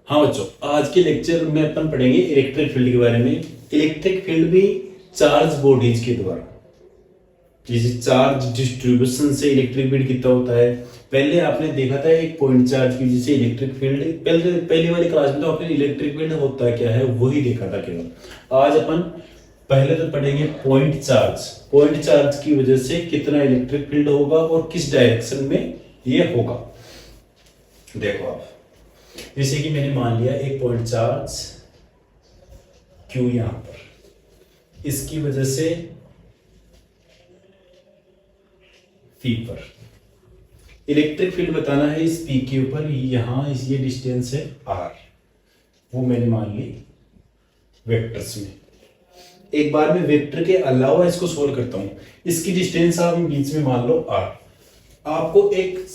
हाँ बच्चों, आज के लेक्चर में अपन पढ़ेंगे इलेक्ट्रिक फील्ड के बारे में। इलेक्ट्रिक फील्ड भी चार्ज बॉडीज के द्वारा, जैसे चार्ज डिस्ट्रीब्यूशन से इलेक्ट्रिक फील्ड कितना होता है। पहले आपने देखा था एक पॉइंट चार्ज की वजह से इलेक्ट्रिक फील्ड, पहली वाली क्लास में तो आपने इलेक्ट्रिक फील्ड होता क्या है वही देखा था केवल। आज अपन पहले तो पढ़ेंगे पॉइंट चार्ज। पॉइंट चार्ज की वजह से कितना इलेक्ट्रिक फील्ड होगा और किस डायरेक्शन में ये होगा। देखो आप, जैसे कि मैंने मान लिया एक पॉइंट चार्ज Q यहां पर, इसकी वजह से P पर इलेक्ट्रिक फील्ड बताना है इस P के ऊपर। यहां ये डिस्टेंस है R, वो मैंने मान ली वेक्टर्स में। एक बार मैं वेक्टर के अलावा इसको सोल्व करता हूं। इसकी डिस्टेंस आप बीच में मान लो R। आपको एक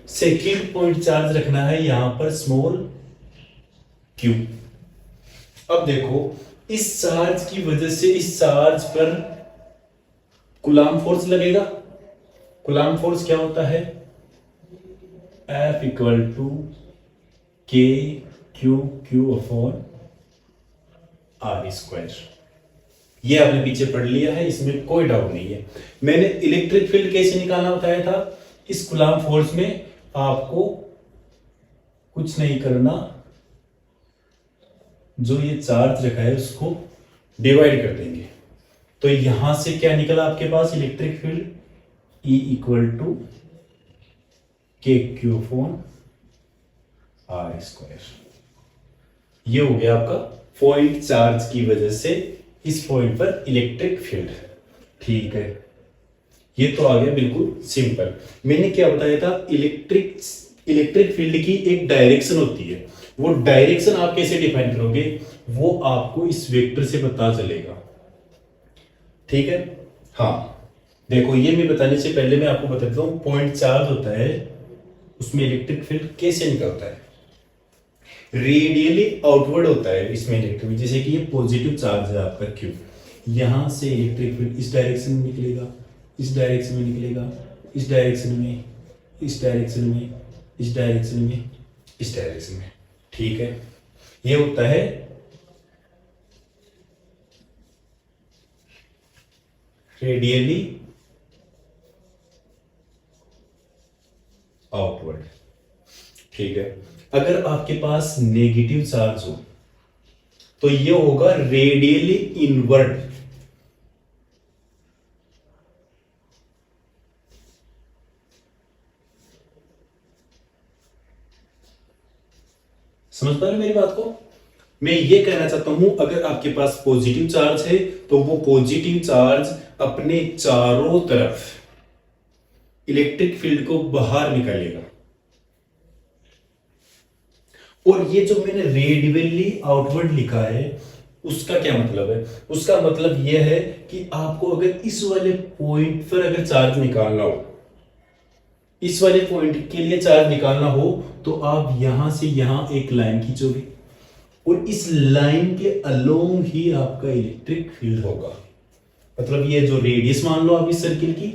सेकेंड पॉइंट चार्ज रखना है यहां पर स्मॉल q। अब देखो, इस चार्ज की वजह से इस चार्ज पर कूलम्ब फोर्स लगेगा। कूलम्ब फोर्स क्या होता है? F इक्वल टू के Q Q upon are square. ये आपने पीछे पढ़ लिया है, इसमें कोई डाउट नहीं है। मैंने इलेक्ट्रिक फील्ड कैसे निकालना बताया था। इस कूलम्ब फोर्स में आपको कुछ नहीं करना, जो ये चार्ज रखा है उसको डिवाइड कर देंगे। तो यहां से क्या निकला आपके पास electric field? E equal to के क्यू अपॉन आर स्क्वायर। ये हो गया आपका पॉइंट चार्ज की वजह से इस पॉइंट पर इलेक्ट्रिक फील्ड। ठीक है, ये तो आ गया बिल्कुल सिंपल। मैंने क्या बताया था, इलेक्ट्रिक फील्ड की एक डायरेक्शन होती है। वो डायरेक्शन आप कैसे डिफाइन करोगे, वो आपको इस वेक्टर से पता चलेगा। ठीक है, हाँ देखो, ये मैं बताने से पहले मैं आपको बता देता हूं पॉइंट चार्ज होता है, उसमें इलेक्ट्रिक फील्ड कैसे निकलता है। रेडियली आउटवर्ड होता है इसमें इलेक्ट्रिक, जैसे कि ये पॉजिटिव चार्ज है आपका Q, यहां से इलेक्ट्रिक फील्ड इस डायरेक्शन में निकलेगा, इस डायरेक्शन में निकलेगा, इस डायरेक्शन में, इस डायरेक्शन में, इस डायरेक्शन में, इस डायरेक्शन में। ठीक है, ये होता है रेडियली आउटवर्ड। ठीक है, अगर आपके पास नेगेटिव चार्ज हो तो ये होगा रेडियली इनवर्ड। समझ पा रहे हो मेरी बात को? मैं ये कहना चाहता हूं, अगर आपके पास पॉजिटिव चार्ज है तो वो पॉजिटिव चार्ज अपने चारों तरफ इलेक्ट्रिक फील्ड को बाहर निकालेगा। और ये जो मैंने रेडियली आउटवर्ड लिखा है उसका क्या मतलब है? उसका मतलब यह है कि आपको अगर इस वाले पॉइंट पर अगर चार्ज निकालना हो, इस वाले पॉइंट के लिए चार्ज निकालना हो, तो आप यहां से यहां एक लाइन खींचोगे और इस लाइन के अलोंग ही आपका इलेक्ट्रिक फील्ड होगा। मतलब ये जो रेडियस मान लो आप इस सर्किल की,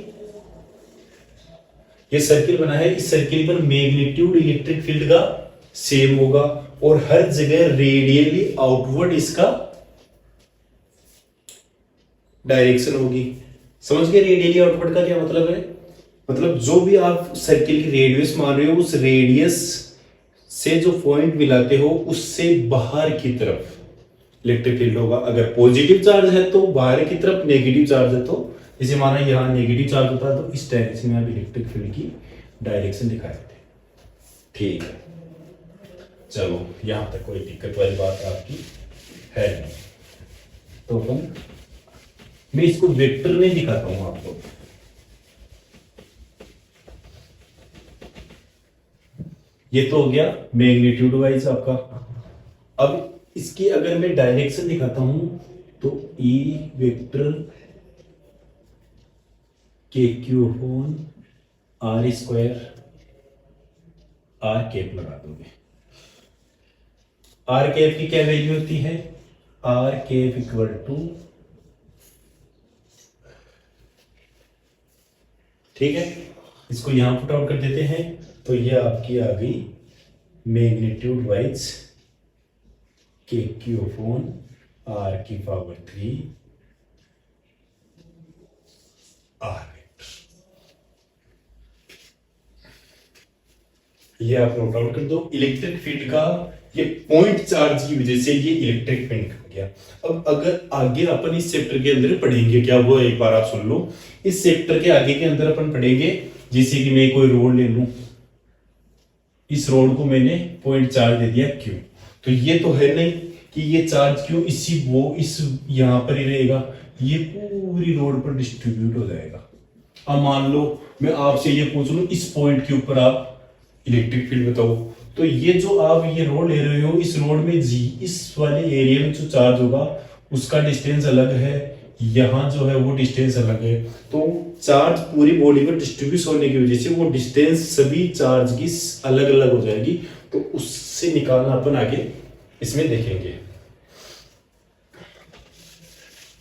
ये सर्किल बना है, इस सर्किल पर मैग्नीट्यूड इलेक्ट्रिक फील्ड का सेम होगा और हर जगह रेडियली आउटवर्ड इसका डायरेक्शन होगी। समझ गए रेडियली आउटवर्ड का क्या मतलब है? मतलब जो भी आप सर्किल की रेडियस मान रहे हो, उस रेडियस से जो पॉइंट मिलाते हो उससे बाहर की तरफ इलेक्ट्रिक फील्ड होगा। अगर पॉजिटिव चार्ज है तो बाहर की तरफ, नेगेटिव चार्ज है तो, जैसे माना यहाँ नेगेटिव चार्ज होता है तो इस डायरेक्शन में आप इलेक्ट्रिक फील्ड की डायरेक्शन दिखा देते हैं। ठीक है, चलो यहां तक कोई दिक्कत वाली बात आपकी है नहीं। तो अपन, मैं इसको वेक्टर में दिखाता हूं आपको। ये तो हो गया मैग्नीट्यूड वाइज आपका। अब इसकी अगर मैं डायरेक्शन दिखाता हूं तो E vector K Q upon are square, R cap लगा दोगे। आर कैप की क्या वैल्यू होती है? आर कैप इक्वल टू, ठीक है, इसको यहां पुट आउट कर देते हैं तो ये आपकी आ गई मैग्नीट्यूड वाइज के क्यू अपॉन आर की पावर 3 आर वेक्टर। ये आप नोट आउट कर दो। इलेक्ट्रिक फील्ड का ये पॉइंट चार्ज की वजह से ये इलेक्ट्रिक फील्ड हो गया। अब अगर आगे अपन इस चैप्टर के अंदर पढ़ेंगे क्या, वो एक बार आप सुन लो। इस चैप्टर के आगे के अंदर अपन पढ़ेंगे, जैसे कि मैं कोई रोड ले लूं, इस रोड को मैंने पॉइंट चार्ज दे दिया क्यू, तो ये तो है नहीं कि ये चार्ज क्यों इस यहां पर ही रहेगा, ये पूरी रोड पर डिस्ट्रीब्यूट हो जाएगा। अब मान लो मैं आपसे ये पूछ लूं, इस पॉइंट के ऊपर आप इलेक्ट्रिक फील्ड बताओ, तो ये जो आप ये रोड ले रहे हो, इस रोड में जी इस वाले एरिया में जो चार्ज होगा उसका डिस्टेंस अलग है, यहाँ जो है वो डिस्टेंस अलग है। तो चार्ज पूरी बॉडी पर डिस्ट्रीब्यूट होने की वजह से वो डिस्टेंस सभी चार्ज की अलग अलग हो जाएगी। तो उससे निकालना अपन आगे इसमें देखेंगे।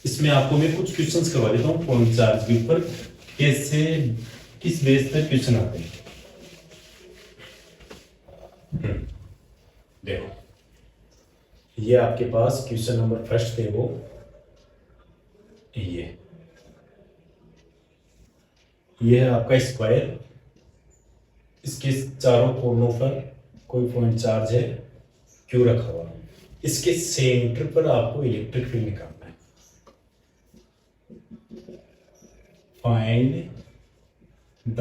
इसमें आपको मैं कुछ क्वेश्चंस करवा देता हूँ पॉइंट चार्ज के ऊपर, कैसे किस बेस पर क्वेश्चन आते हैं। देखो ये आपके पास क्वेश्चन नंबर फर्स्ट है, वो ये है आपका स्क्वायर, इसके चारों कोनों पर कोई पॉइंट चार्ज है क्यों रखा हुआ, इसके सेंटर पर आपको इलेक्ट्रिक फील्ड निकालना है। Find the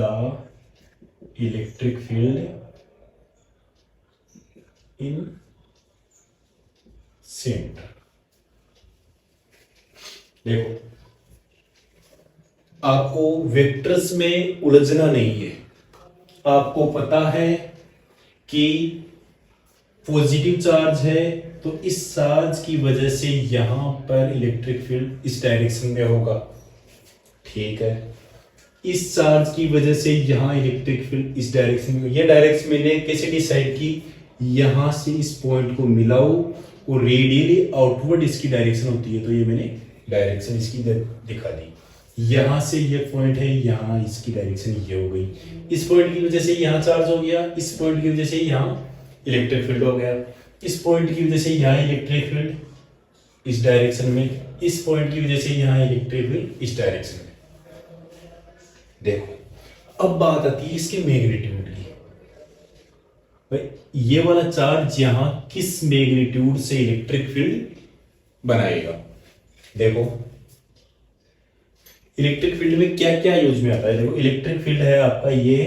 electric field in centre. देखो आपको वेक्टर्स में उलझना नहीं है, आपको पता है कि पॉजिटिव चार्ज है तो इस चार्ज की वजह से यहां पर इलेक्ट्रिक फील्ड इस डायरेक्शन में होगा, ठीक है। इस चार्ज की वजह से यहां इलेक्ट्रिक फील्ड इस डायरेक्शन में, यह डायरेक्शन मैंने कैसे डिसाइड की, यहां से इस पॉइंट को मिलाओ और रेडियली आउटवर्ड इसकी डायरेक्शन होती है, तो ये मैंने डायरेक्शन इसकी दिखा दी। यहां से ये पॉइंट है, यहां इसकी डायरेक्शन ये हो गई, इस पॉइंट की वजह से यहां चार्ज हो गया, इस पॉइंट की वजह से यहां इलेक्ट्रिक फील्ड हो गया, इस पॉइंट की वजह से यहां इलेक्ट्रिक फील्ड इस डायरेक्शन में, इस पॉइंट की वजह से यहां इलेक्ट्रिक फील्ड इस डायरेक्शन में। देखो अब बात आती है इसके मैग्नीट्यूड की। भाई ये वाला चार्ज यहां किस मैग्नीट्यूड से इलेक्ट्रिक फील्ड बनाएगा। देखो इलेक्ट्रिक फील्ड में क्या क्या यूज में आता है। देखो इलेक्ट्रिक फील्ड है आपका ये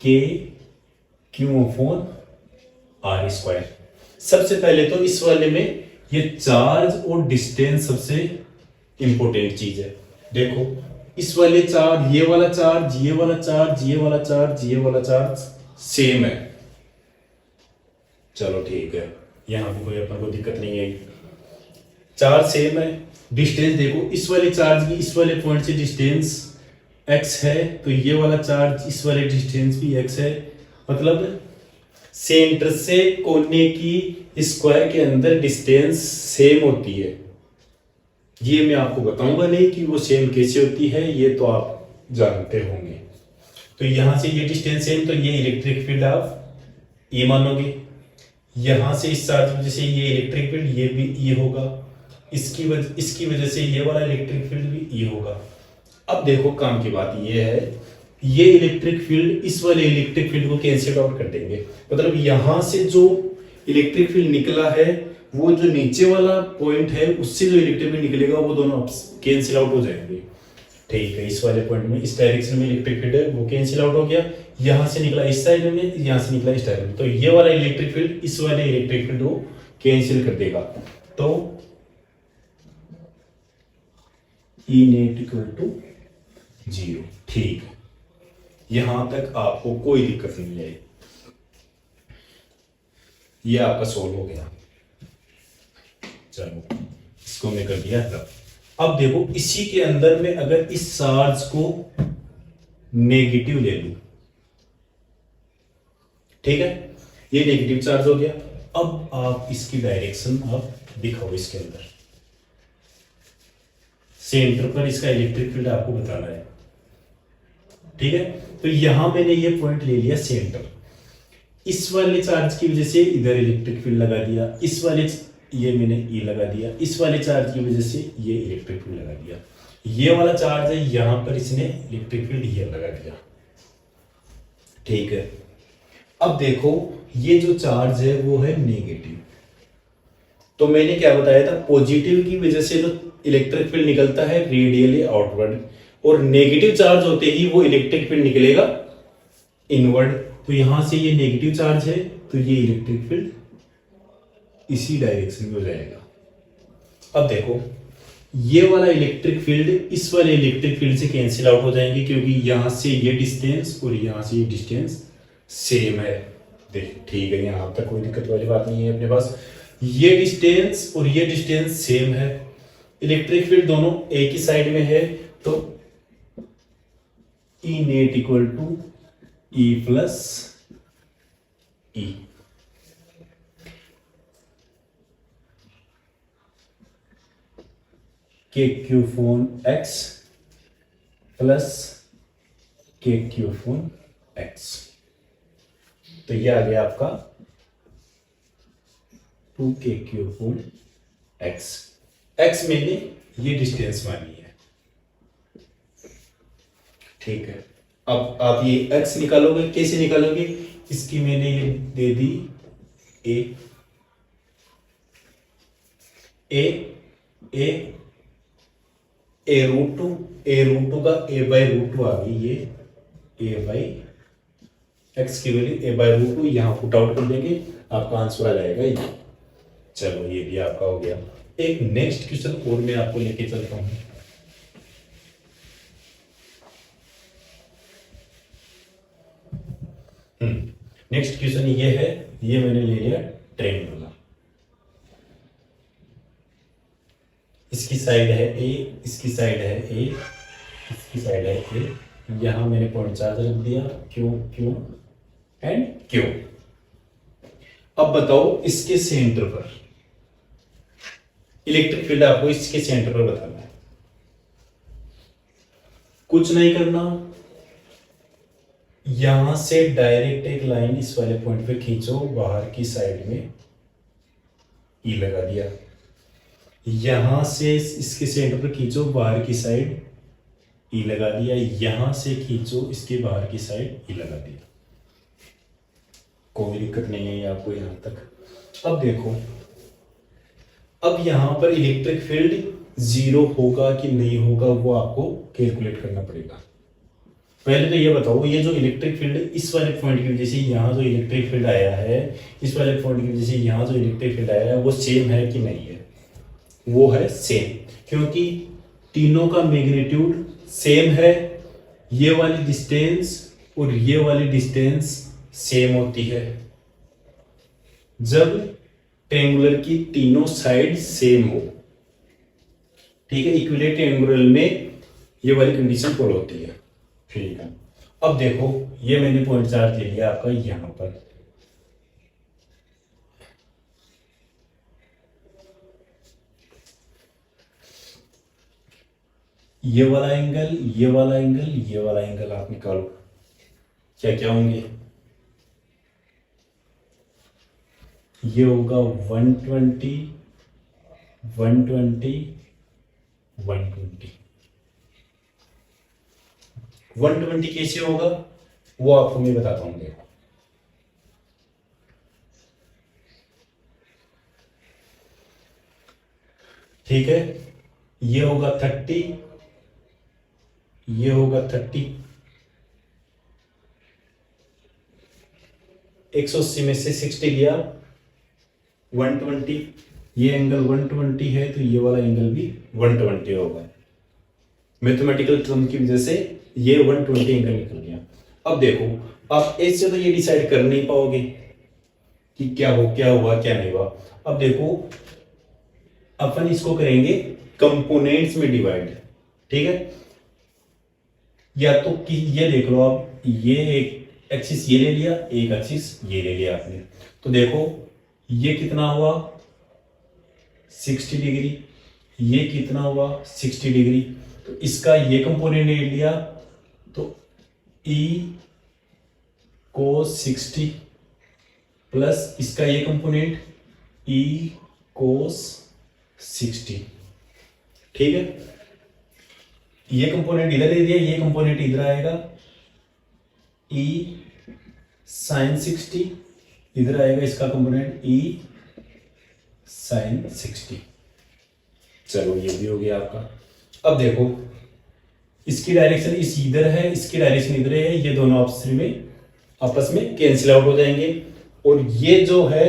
के क्यू अपॉन आर स्क्वायर। सबसे पहले तो इस वाले में ये चार्ज और डिस्टेंस सबसे इंपॉर्टेंट चीज है। देखो इस वाले चार्ज, ये वाला चार्ज, ये वाला चार्ज, ये वाला चार्ज, ये वाला चार्ज सेम है, चलो ठीक है, यहां पे कोई अपन को दिक्कत नहीं है, चार्ज सेम है। डिस्टेंस देखो इस वाले चार्ज की इस वाले पॉइंट से डिस्टेंस x है, तो ये वाला चार्ज इस वाले डिस्टेंस भी x है, मतलब सेंटर से कोने की स्क्वायर के अंदर डिस्टेंस सेम होती है। ये मैं आपको बताऊंगा नहीं कि वो सेम कैसे होती है, ये तो आप जानते होंगे। तो यहां से ये डिस्टेंस सेम, तो ये इलेक्ट्रिक फील्ड आप ये मानोगे, यहां से इस चार्ज की वजह से ये इलेक्ट्रिक फील्ड ये भी ये होगा, इसकी वजह से ये वाला इलेक्ट्रिक फील्ड भी ये होगा। अब देखो काम की बात ये है, ये इलेक्ट्रिक फील्ड इस वाले इलेक्ट्रिक फील्ड को कैंसिल आउट कर देंगे, मतलब यहां से जो इलेक्ट्रिक फील्ड निकला है वो जो नीचे वाला पॉइंट है उससे जो इलेक्ट्रिक फील्ड निकलेगा वो दोनों कैंसिल आउट हो जाएंगे, ठीक है। इस वाले पॉइंट में इस डायरेक्शन में इलेक्ट्रिक फील्ड है वो कैंसिल आउट हो गया, यहां से निकला इस साइड में, यहां से निकला इस साइड में, तो ये वाला इलेक्ट्रिक फील्ड इस वाले इलेक्ट्रिक फील्ड को कैंसिल कर देगा। तो E नेट इक्वल टू 0, ठीक है, यहां तक आपको कोई दिक्कत नहीं है, ये आपका सोल्व हो गया। चलो इसको मैं कर दिया रब। अब देखो इसी के अंदर में अगर इस चार्ज को नेगेटिव ले लूं, ठीक है, ये नेगेटिव चार्ज हो गया। अब आप इसकी डायरेक्शन आप दिखाओ, इसके अंदर सेंटर पर इसका इलेक्ट्रिक फील्ड आपको बताना है, ठीक है। तो यहां मैंने ये पॉइंट ले लिया सेंटर, इस वाले चार्ज की वजह से इधर इलेक्ट्रिक फील्ड लगा दिया, इस वाले ये मैंने ई लगा दिया, इस वाले चार्ज की वजह से ये इलेक्ट्रिक फील्ड लगा दिया। ये वाला चार्ज है, यहां पर इसने इलेक्ट्रिक फील्ड ये लगा दिया। ठीक है, अब देखो ये जो चार्ज है वो है नेगेटिव। तो मैंने क्या बताया था, पॉजिटिव की वजह से जो इलेक्ट्रिक फील्ड निकलता है रेडियली आउटवर्ड, और नेगेटिव चार्ज होते ही वो इलेक्ट्रिक फील्ड निकलेगा इनवर्ड। तो यहां से ये नेगेटिव चार्ज है तो ये इलेक्ट्रिक फील्ड इसी डायरेक्शन में हो जाएगा। अब देखो ये वाला इलेक्ट्रिक फील्ड इस वाले इलेक्ट्रिक फील्ड से कैंसिल आउट हो जाएंगे, क्योंकि यहां से ये डिस्टेंस और यहां से ये डिस्टेंस सेम है। देख ठीक है, यहां तक कोई दिक्कत वाली बात नहीं है अपने पास। ये डिस्टेंस और ये डिस्टेंस सेम है, इलेक्ट्रिक फील्ड दोनों एक ही साइड में है, तो E net equal to E plus E. K q upon x plus k q upon x, तो ये आ गया आपका 2k Q upon x. X मैंने ये डिस्टेंस मानी है। ठीक है, अब आप ये एक्स निकालोगे, कैसे निकालोगे, इसकी मैंने ये दे दी A A A A root two, A root two का ए बाई रूट टू आ गई, ये ए बाई एक्स की value A by root two, यहां पुट आउट कर देंगे, आपका आंसर आ जाएगा ये। चलो ये भी आपका हो गया। एक नेक्स्ट क्वेश्चन और मैं आपको लेके चलता हूं। नेक्स्ट क्वेश्चन ये है, ये मैंने ले लिया ट्रेन वाला। इसकी साइड है ए, इसकी साइड है ए, इसकी साइड है ए, यहां मैंने पॉइंट चार्ज रख दिया क्यू क्यू एंड क्यू। अब बताओ इसके सेंटर पर इलेक्ट्रिक फील्ड आपको इसके सेंटर पर बताना है। कुछ नहीं करना, यहां से डायरेक्ट एक लाइन इस वाले पॉइंट पे खींचो, बाहर की साइड में ई लगा दिया, यहां से इसके सेंटर पर खींचो, बाहर की साइड ई लगा दिया, यहां से खींचो इसके बाहर की साइड ई लगा दिया। कोई दिक्कत नहीं है आपको यहां तक। अब देखो, अब यहां पर इलेक्ट्रिक फील्ड जीरो होगा कि नहीं होगा वो आपको कैलकुलेट करना पड़ेगा। पहले तो ये बताओ, ये जो इलेक्ट्रिक फील्ड इस वाले पॉइंट की वजह से यहाँ जो इलेक्ट्रिक फील्ड आया है, इस वाले पॉइंट की वजह से यहाँ जो इलेक्ट्रिक फील्ड आया है वो सेम है कि नहीं है? वो है सेम, क्योंकि तीनों का मैग्नीट्यूड सेम है। ये वाली डिस्टेंस और ये वाली डिस्टेंस सेम होती है जब ट्रायंगुलर की तीनों साइड सेम हो। ठीक है, इक्विलेटरल ट्रायंगुलर में ये वाली कंडीशन फॉलो होती है। ठीक है, अब देखो ये मैंने पॉइंट चार्ज ले लिया आपका यहां पर, ये वाला एंगल, ये वाला एंगल, ये वाला एंगल आप निकालो, क्या क्या होंगे? ये होगा 120, 120, 120। 120 कैसे होगा वो आपको मैं बताता हूं। देखो, ठीक है, ये होगा 30, ये होगा 30, 180 में से 60 लिया, 120, ये एंगल 120 है तो ये वाला एंगल भी 120 होगा। मैथमेटिकल टर्म की वजह से ये 120 एंगल निकल गया। अब देखो, आप ऐसे तो ये डिसाइड कर नहीं पाओगे कि क्या हुआ क्या नहीं हुआ। अब देखो, अपन इसको करेंगे कंपोनेंट्स में डिवाइड। ठीक है, या तो कि ये देख लो आप, ये एक एक्सिस ये ले लिया, एक एक्सिस ये ले लिया आपने, तो देखो ये कितना हुआ 60 डिग्री, ये कितना हुआ 60 डिग्री। तो इसका ये कंपोनेंट ले लिया तो E cos 60 प्लस इसका ये कंपोनेंट ई कोस 60, ठीक है। ये कंपोनेंट इधर दे दिया, ये कंपोनेंट इधर आएगा ई साइन 60, इधर आएगा इसका कंपोनेंट ई साइन 60। चलो ये भी हो गया आपका। अब देखो इसकी डायरेक्शन इस इधर है, इसकी डायरेक्शन इधर है, ये दोनों आपस में कैंसिल आउट हो जाएंगे। और ये जो है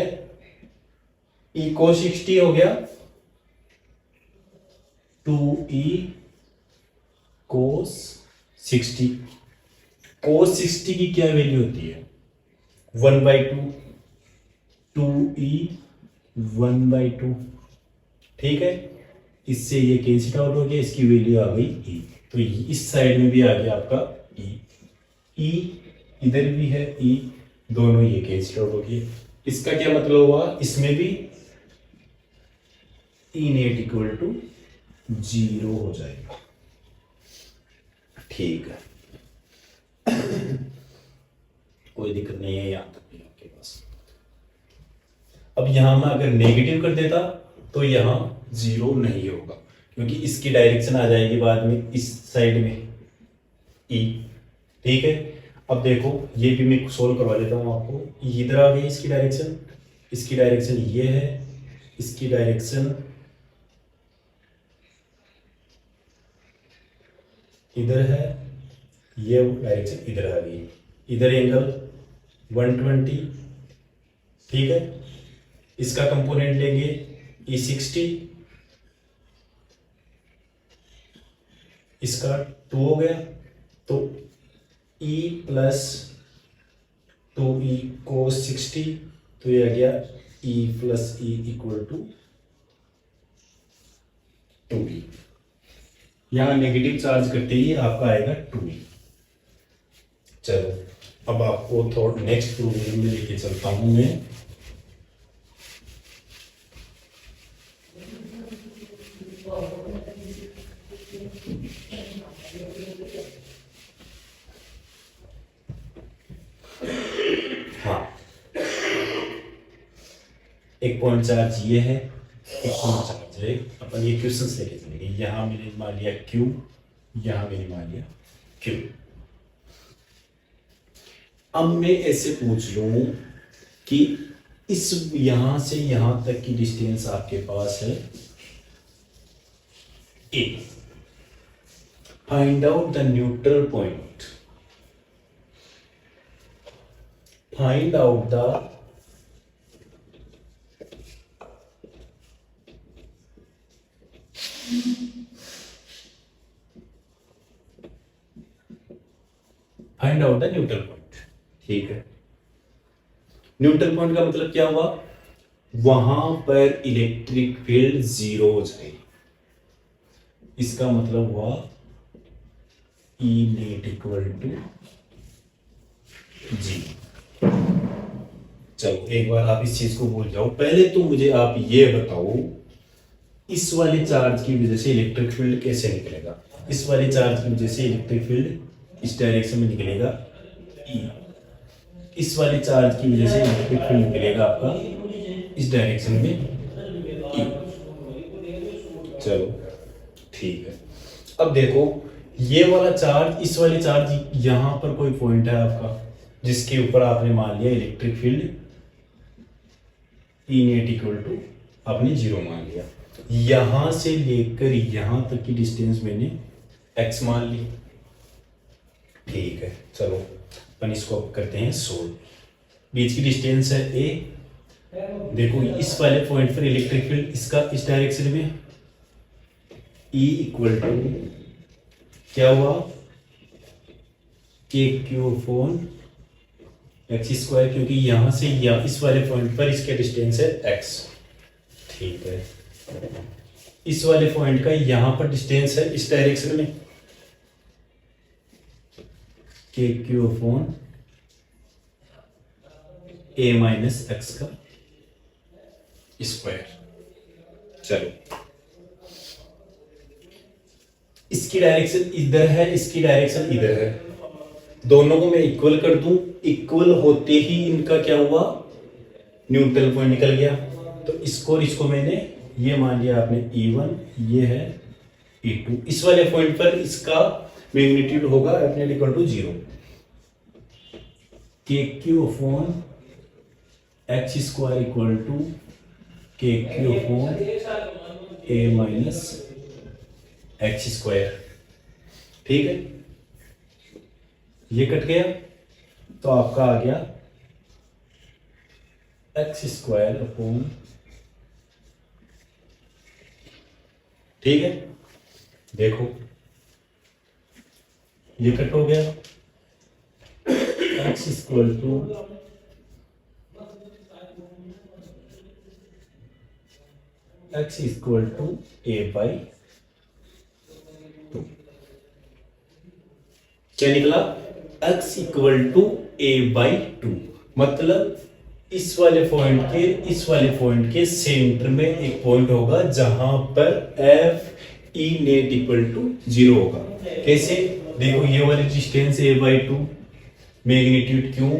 ई को 60 हो गया 2e कोस 60। कोस 60 की क्या वैल्यू होती है 1/2, 2e 1/2, ठीक है। इससे ये कैंसिल आउट हो गया, इसकी वैल्यू आ गई e। तो इस साइड में भी आ गया आपका e इधर भी है e, दोनों ये कैंसिल आउट हो गए। इसका क्या मतलब हुआ, इसमें भी ई नेट इक्वल टू 0 हो जाएगा, ठीक है। कोई दिक्कत नहीं है यहां तक भी आपके पास। अब यहां मैं अगर नेगेटिव कर देता तो यहां 0 नहीं होगा, क्योंकि इसकी डायरेक्शन आ जाएगी बाद में इस साइड में ई, ठीक है। अब देखो ये भी मैं सोल्व करवा लेता हूं आपको। इधर आ गई इसकी डायरेक्शन ये है, इसकी डायरेक्शन इधर है, ये डायरेक्शन इधर आ गई। इधर एंगल 120, ठीक है। इसका कंपोनेंट लेंगे E60, इसका 2 हो गया, तो E प्लस 2e कोस 60, तो ये आ गया E plus E equal to 2e। यहां नेगेटिव चार्ज करते ही आपका आएगा 2e। चलो अब आपको थोड़ा नेक्स्ट प्रोग्राम में लेके चलता हूं मैं। हाँ, एक पॉइंट चार्ज ये है, एक पॉइंट चार्ज है। अपन ये क्वेश्चंस लेके चलेंगे। यहां मैंने मान लिया Q, यहां मैंने मान लिया Q। अब मैं ऐसे पूछ लूं कि इस यहां से यहां तक की डिस्टेंस आपके पास है A, find out the neutral point, find out the neutral point, ठीक है। न्यूट्रल पॉइंट का मतलब क्या हुआ, वहां पर इलेक्ट्रिक फील्ड 0 हो जाएगी। इसका मतलब हुआ E नेट इक्वल टू 0। चलो एक बार आप इस चीज को भूल जाओ। पहले तो मुझे आप ये बताओ, इस वाले चार्ज की वजह से इलेक्ट्रिक फील्ड कैसे निकलेगा। इस वाले चार्ज की वजह से इलेक्ट्रिक फील्ड इस डायरेक्शन में निकलेगा E, इस वाले चार्ज की वजह से इलेक्ट्रिक फील्ड निकलेगा आपका इस डायरेक्शन में E। चलो ठीक है। अब देखो ये वाला चार्ज, इस वाले चार्ज, यहां पर कोई पॉइंट है आपका जिसके ऊपर आपने मान लिया electric field E net equal to आपने 0 मान लिया। यहां से लेकर यहां तक की डिस्टेंस मैंने x मान ली, ठीक है। चलो अपन इसको करते हैं सोल्व। बीच की डिस्टेंस है a। देखो इस वाले पॉइंट पर इलेक्ट्रिक फील्ड इसका इस डायरेक्शन में E इक्वल टू क्या हुआ k cube phone x square, क्योंकि यहां से इस वाले पॉइंट पर इसका डिस्टेंस है x, ठीक है। इस वाले पॉइंट का यहां पर डिस्टेंस है इस डायरेक्शन में k cube phone a minus x का स्क्वायर। चलो इसकी डायरेक्शन इधर है, इसकी डायरेक्शन इधर है, दोनों को मैं इक्वल कर दूं। इक्वल होते ही इनका क्या हुआ न्यूट्रल पॉइंट निकल गया। तो इसको और इसको मैंने ये मान लिया आपने E1, ये है E2। इस वाले पॉइंट पर इसका मैग्नीट्यूड होगा अपने equal to 0, KQ upon x square equal to KQ upon A minus x square. ठीक है, ये कट गया तो आपका आ गया x स्क्वायर अपॉन, ठीक है, देखो ये कट हो गया, x इक्वल टू a/2। क्या निकला? x equal to a/2। मतलब इस वाले पॉइंट के सेंटर में एक पॉइंट होगा जहां पर f e net equal to 0 होगा। कैसे? देखो ये वाली डिस्टेंस a/2 मैग्नीट्यूड क्यों,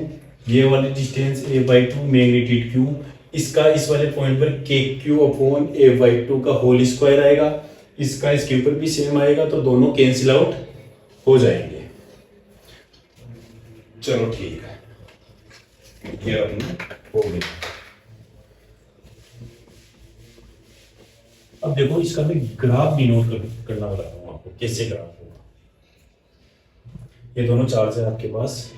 ये वाली डिस्टेंस a/2 मैग्नीट्यूड क्यों, इसका इस वाले पॉइंट पर KQ अपॉन a/2 का होल स्क्वायर आएगा, इसका इसके ऊपर भी सेम आएगा, तो दोनों कैंसिल आउट हो जाएंगे। चलो ठीक है, ये अपना हो गया। अब देखो इसका मैं ग्राफ भी नोट करना बताता हूँ आपको कैसे ग्राफ होगा। ये दोनों चार्ज है आपके पास,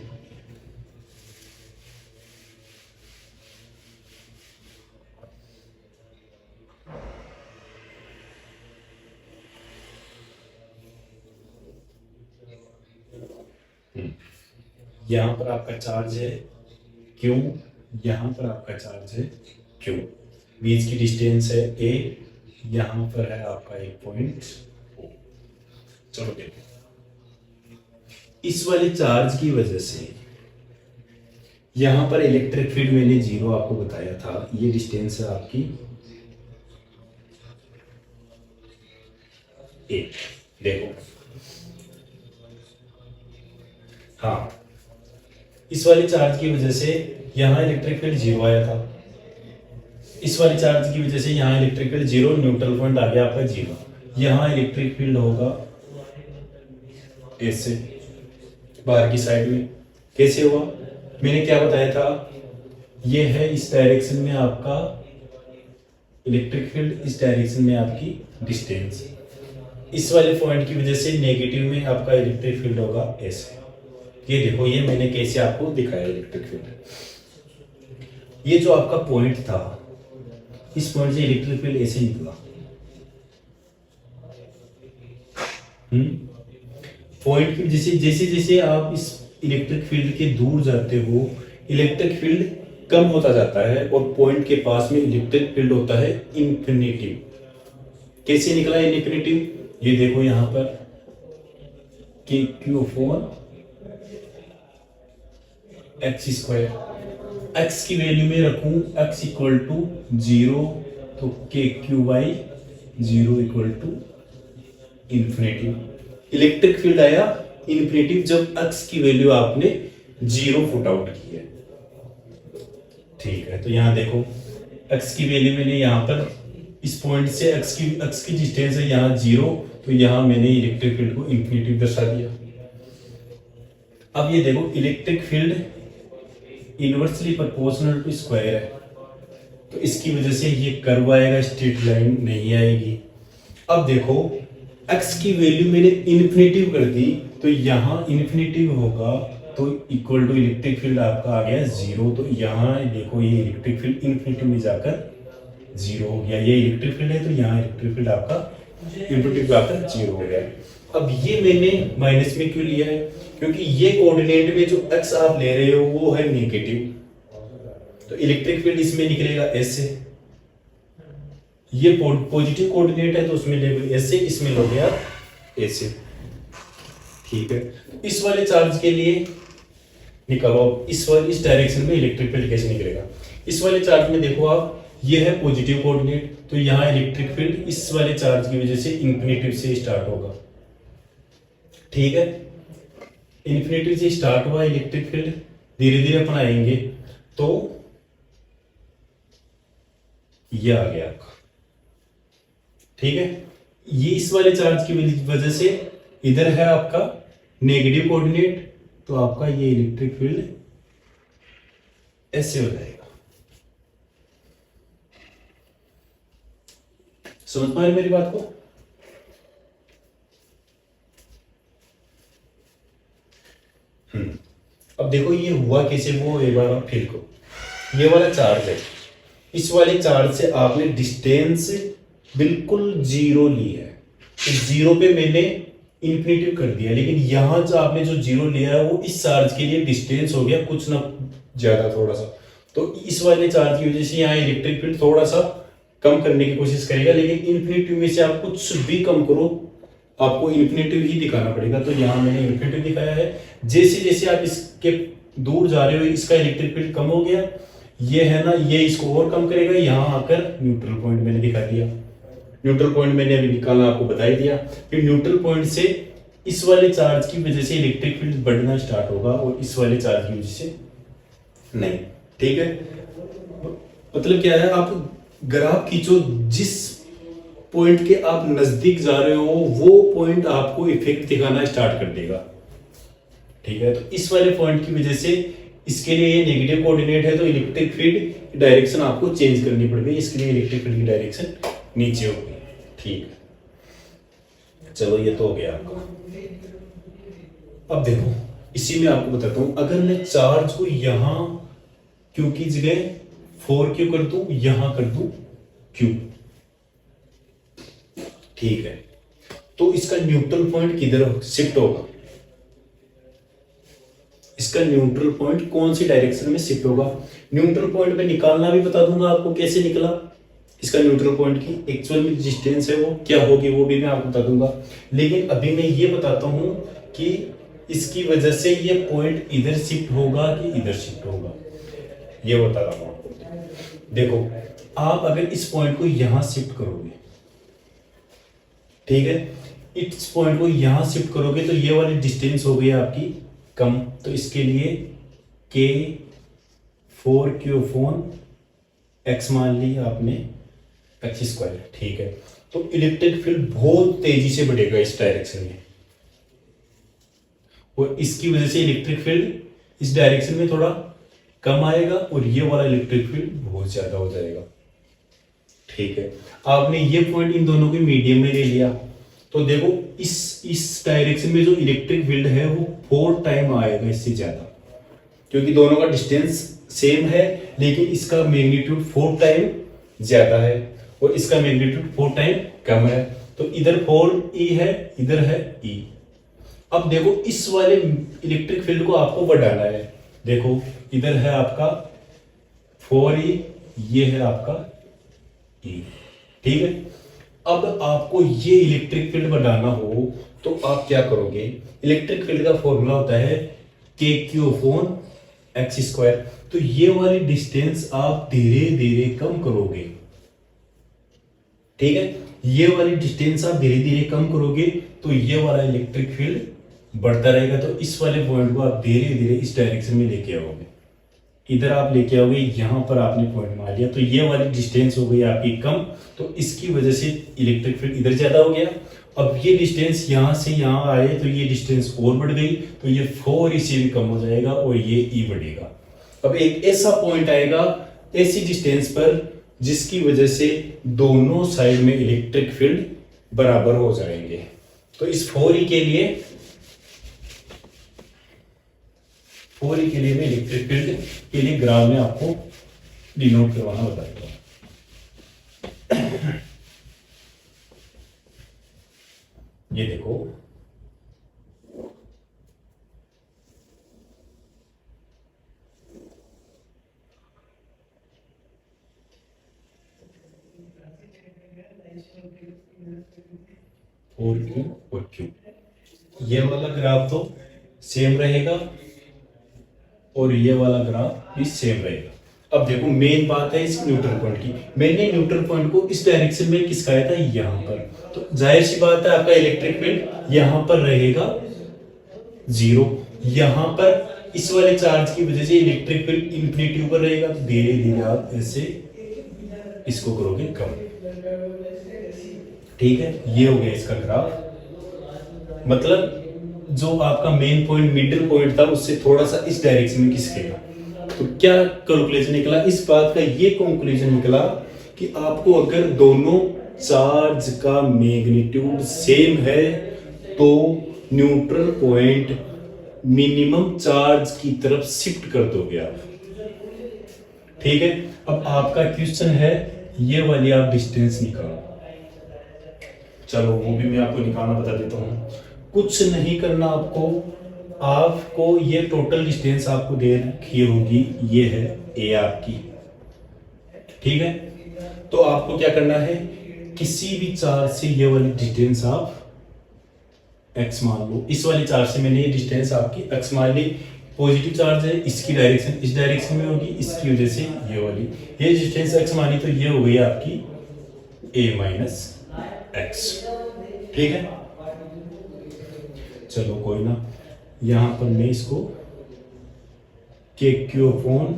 यहां पर आपका चार्ज है Q, यहां पर आपका चार्ज है Q, बीच की डिस्टेंस है A, यहां पर है आपका एक पॉइंट O। चलो देखो, इस वाले चार्ज की वजह से यहां पर इलेक्ट्रिक फील्ड मैंने 0 आपको बताया था, ये डिस्टेंस है आपकी A। देखो हाँ, इस वाले चार्ज की वजह से यहाँ इलेक्ट्रिक फील्ड 0 आया था, इस वाले चार्ज की वजह से यहाँ इलेक्ट्रिक फील्ड 0, न्यूट्रल पॉइंट आ गया आपका 0। यहाँ इलेक्ट्रिक फील्ड होगा ऐसे बाहर की साइड में। कैसे हुआ? मैंने क्या बताया था, ये है इस डायरेक्शन में आपका इलेक्ट्रिक फील्ड, इस डायरेक्शन में आपकी डिस्टेंस, इस वाले पॉइंट की वजह से नेगेटिव में आपका इलेक्ट्रिक फील्ड होगा ऐसे। ये देखो, ये मैंने कैसे आपको दिखाया इलेक्ट्रिक फील्ड। ये जो आपका पॉइंट था, इस पॉइंट से इलेक्ट्रिक फील्ड ऐसे निकला। पॉइंट की जैसे जैसे जैसे आप इस इलेक्ट्रिक फील्ड के दूर जाते हो, इलेक्ट्रिक फील्ड कम होता जाता है और पॉइंट के पास में इलेक्ट्रिक फील्ड होता है इंफिनिटिव। कैसे निकला इंफिनिटिव? ये देखो यहाँ पर KQ upon x square, x की वैल्यू में रखूं x इक्वल टू 0, तो KQ/0 equal to infinitive. Electric field आया इंफिनिटिव जब x की वैल्यू आपने 0 पुट आउट की है। ठीक है, तो यहां देखो x की वैल्यू मैंने यहां पर इस पॉइंट से x की डिस्टेंस है यहाँ 0, तो यहां मैंने इलेक्ट्रिक फील्ड को इंफिनिटिव दर्शा दिया। अब ये देखो, electric field inversely proportional to square है, तो इसकी वजह से ये कर्व आएगा, स्ट्रेट लाइन नहीं आएगी। अब देखो x की वैल्यू मैंने इन्फिनिटिव कर दी, तो यहाँ इन्फिनिटिव होगा, तो इक्वल टू इलेक्ट्रिक फील्ड आपका आ गया 0, तो यहाँ देखो ये इलेक्ट्रिक फील्ड इन्फिनिटिव में जाकर 0 हो गया। ये इलेक्ट्रिक फील्ड है, तो यहाँ इलेक्ट्रिक फील्ड आपका इन्फिनिटिव जाकर 0 हो गया। अब ये मैंने माइनस में क्यों लिया है? क्योंकि ये कोऑर्डिनेट में जो x आप ले रहे हो वो है नेगेटिव, तो इलेक्ट्रिक फील्ड इसमें निकलेगा ऐसे। ये पॉजिटिव कोऑर्डिनेट है तो उसमें ले ऐसे, इसमें लो गया ऐसे। ठीक है, इस वाले चार्ज के लिए निकालो इस डायरेक्शन में इलेक्ट्रिक फील्ड कैसे निकलेगा। इस वाले चार्ज में देखो आप, ये है पॉजिटिव कोऑर्डिनेट, तो यहाँ इलेक्ट्रिक फील्ड इस वाले चार्ज की वजह से इंफिनिटिव से स्टार्ट होगा। ठीक है, इंफिनिटी से स्टार्ट हुआ इलेक्ट्रिक फील्ड, धीरे धीरे अपन आएंगे तो ये आ गया आपका, ठीक है। ये इस वाले चार्ज की वजह से इधर है आपका नेगेटिव कोऑर्डिनेट, तो आपका ये इलेक्ट्रिक फील्ड ऐसे हो जाएगा। समझ पा रहे मेरी बात को? अब देखो ये हुआ कैसे, वो एक बार आप फील करो। ये वाला चार्ज है, इस वाले चार्ज से आपने डिस्टेंस बिल्कुल जीरो ली है, तो जीरो पे मैंने इन्फिनिटिव कर दिया, लेकिन यहां जो आपने जो जीरो लिया है वो इस चार्ज के लिए डिस्टेंस हो गया कुछ ना ज्यादा थोड़ा सा, तो इस वाले चार्ज की वजह से यहाँ इलेक्ट्रिक फील्ड थोड़ा सा कम करने की कोशिश करेगा, लेकिन इन्फिनिटिव में से आप कुछ भी कम करो आपको इन्फिनिटिव ही दिखाना पड़ेगा। तो यहाँ मैंने इन्फिनिटिव दिखाया है। जैसे जैसे आप इसके दूर जा रहे हो इसका इलेक्ट्रिक फील्ड कम हो गया, ये है ना, ये इसको और कम करेगा। यहाँ आकर न्यूट्रल पॉइंट मैंने दिखा दिया, न्यूट्रल पॉइंट मैंने अभी निकालना आपको बता ही दिया। फिर न्यूट्रल पॉइंट से इस वाले चार्ज की वजह से इलेक्ट्रिक फील्ड बढ़ना स्टार्ट होगा और इस वाले चार्ज की वजह से नहीं, ठीक है। मतलब क्या है, आप ग्राफ खींचो, जिस पॉइंट के आप नजदीक जा रहे हो वो पॉइंट आपको इफेक्ट दिखाना स्टार्ट कर देगा, ठीक है। तो इस वाले पॉइंट की वजह से इसके लिए ये नेगेटिव कोऑर्डिनेट है, तो इलेक्ट्रिक फील्ड डायरेक्शन आपको चेंज करनी पड़ गई, इसके लिए इलेक्ट्रिक फील्ड की डायरेक्शन नीचे हो गई, ठीक है। चलो ये तो हो गया आपका। अब देखो इसी में आपको बताता हूं, अगर मैं चार्ज को यहां क्यू की जगह 4Q कर दूं, यहां कर दूं Q, ठीक है, तो इसका न्यूट्रल पॉइंट किधर शिफ्ट होगा, इसका न्यूट्रल पॉइंट कौन सी डायरेक्शन में शिफ्ट होगा। न्यूट्रल पॉइंट पे निकालना भी बता दूंगा आपको कैसे निकला, इसका न्यूट्रल पॉइंट की एक्चुअल में डिस्टेंस है वो क्या होगी वो भी मैं आपको बता दूंगा। लेकिन अभी मैं ये बताता हूं कि इसकी वजह से ये पॉइंट इधर शिफ्ट होगा कि इधर शिफ्ट होगा, ये बता रहा हूं आपको। देखो आप अगर इस पॉइंट को यहां शिफ्ट करोगे, ठीक है, इस पॉइंट को यहां शिफ्ट करोगे तो ये वाली डिस्टेंस हो गई आपकी कम, तो इसके लिए K 4Q फोन x मान ली आपने x स्क्वायर, ठीक है। तो इलेक्ट्रिक फील्ड बहुत तेजी से बढ़ेगा इस डायरेक्शन में, और इसकी वजह से इलेक्ट्रिक फील्ड इस डायरेक्शन में थोड़ा कम आएगा और ये वाला इलेक्ट्रिक फील्ड बहुत ज्यादा हो जाएगा, ठीक है। आपने ये पॉइंट इन दोनों के मीडियम में ले लिया, तो देखो इस डायरेक्शन में जो इलेक्ट्रिक फील्ड है वो 4 टाइम आएगा इससे ज्यादा, क्योंकि दोनों का डिस्टेंस सेम है, लेकिन इसका मैग्नीट्यूड 4 टाइम ज्यादा है और इसका मैग्नीट्यूड 4 टाइम कम है। तो इधर 4E है, इधर है E। अब देखो इस वाले इलेक्ट्रिक फील्ड को आपको बढ़ाना है, देखो इधर है आपका 4E, ये है आपका E, ठीक है। अब आपको ये इलेक्ट्रिक फील्ड बढ़ाना हो तो आप क्या करोगे, इलेक्ट्रिक फील्ड का फॉर्मूला होता है KQ फोन x स्क्वायर, तो ये वाली डिस्टेंस आप धीरे धीरे कम करोगे, ठीक है। ये वाली डिस्टेंस आप धीरे धीरे कम करोगे तो ये वाला इलेक्ट्रिक फील्ड बढ़ता रहेगा, तो इस वाले पॉइंट को आप धीरे धीरे इस डायरेक्शन में लेके आओगे, इधर आप लेके आओगे, यहां पर आपने पॉइंट मार लिया, तो ये वाली डिस्टेंस हो गई आपकी कम, तो इसकी वजह से इलेक्ट्रिक फील्ड इधर ज्यादा हो गया। अब ये डिस्टेंस यहां से यहां आए तो ये डिस्टेंस और बढ़ गई, तो ये 4 से भी कम हो जाएगा और ये E बढ़ेगा। अब एक ऐसा पॉइंट आएगा ऐसी डिस्टेंस पर जिसकी वजह से दोनों साइड में इलेक्ट्रिक फील्ड बराबर हो जाएंगे। तो इस 4E के लिए मैं इलेक्ट्रिक फील्ड के लिए ग्राफ में आपको डिनोट करवाना बताऊंगा। ये देखो और Q, ये वाला ग्राफ तो सेम रहेगा और ये वाला ग्राफ भी सेम रहेगा। अब देखो मेन बात है इस न्यूट्रल पॉइंट की, मैंने न्यूट्रल पॉइंट को इस डायरेक्शन में किसका था, यहां पर, तो जाहिर सी बात है आपका इलेक्ट्रिक फील्ड यहां पर रहेगा 0, यहां पर इस वाले चार्ज की वजह से इलेक्ट्रिक फील्ड इंफिनिटी पर रहेगा, तो धीरे धीरे आप ऐसे इसको करोगे कम। ठीक है, ये हो गया इसका ग्राफ। मतलब जो आपका मेन पॉइंट मिडिल पॉइंट था उससे थोड़ा सा इस डायरेक्शन में खिसकेगा। तो क्या कैलकुलेशन निकला इस बात का? ये कंक्लूजन निकला कि आपको अगर दोनों चार्ज का मैग्नीट्यूड सेम है तो न्यूट्रल पॉइंट मिनिमम चार्ज की तरफ शिफ्ट कर दोगे आप। ठीक है, अब आपका क्वेश्चन है ये वाली आप डिस्टेंस निकालो। चलो वो भी मैं आपको निकालना बता देता हूँ। कुछ नहीं करना आपको ये टोटल डिस्टेंस आपको दे रखी होगी, ये है ए आपकी। ठीक है, तो आपको क्या करना है, किसी भी चार्ज से ये वाली डिस्टेंस आप x मान लो। इस वाली चार्ज से मैंने ये डिस्टेंस आपकी x मान ली। पॉजिटिव चार्ज है, इसकी डायरेक्शन इस डायरेक्शन में होगी, इसकी वजह से ये वाली ये डिस्टेंस x मानी, तो ये हो गई आपकी a माइनस एक्स। ठीक है, चलो कोई ना, यहां पर मैं इसको K Q upon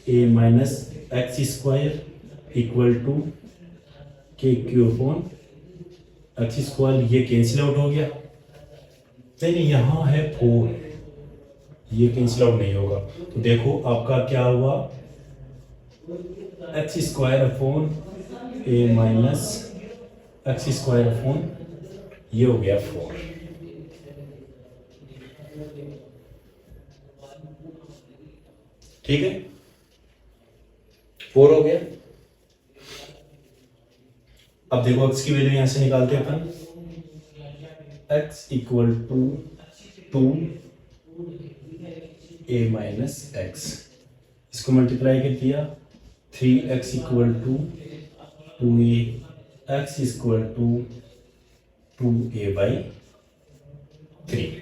A minus X square equal to के क्यू अपॉन एक्स स्क्वायर, ये कैंसिल आउट हो गया। नहीं, यहाँ है 4, ये कैंसिल आउट नहीं होगा। तो देखो आपका क्या हुआ, x square upon A minus X square upon ये हो गया 4। ठीक है, 4 हो गया। अब देखो x की वैल्यू यहां से निकालते हैं अपन, x equal to 2 a minus X, इसको मल्टीप्लाई कर दिया 3x equal to 2a, x equal to 2a by 3।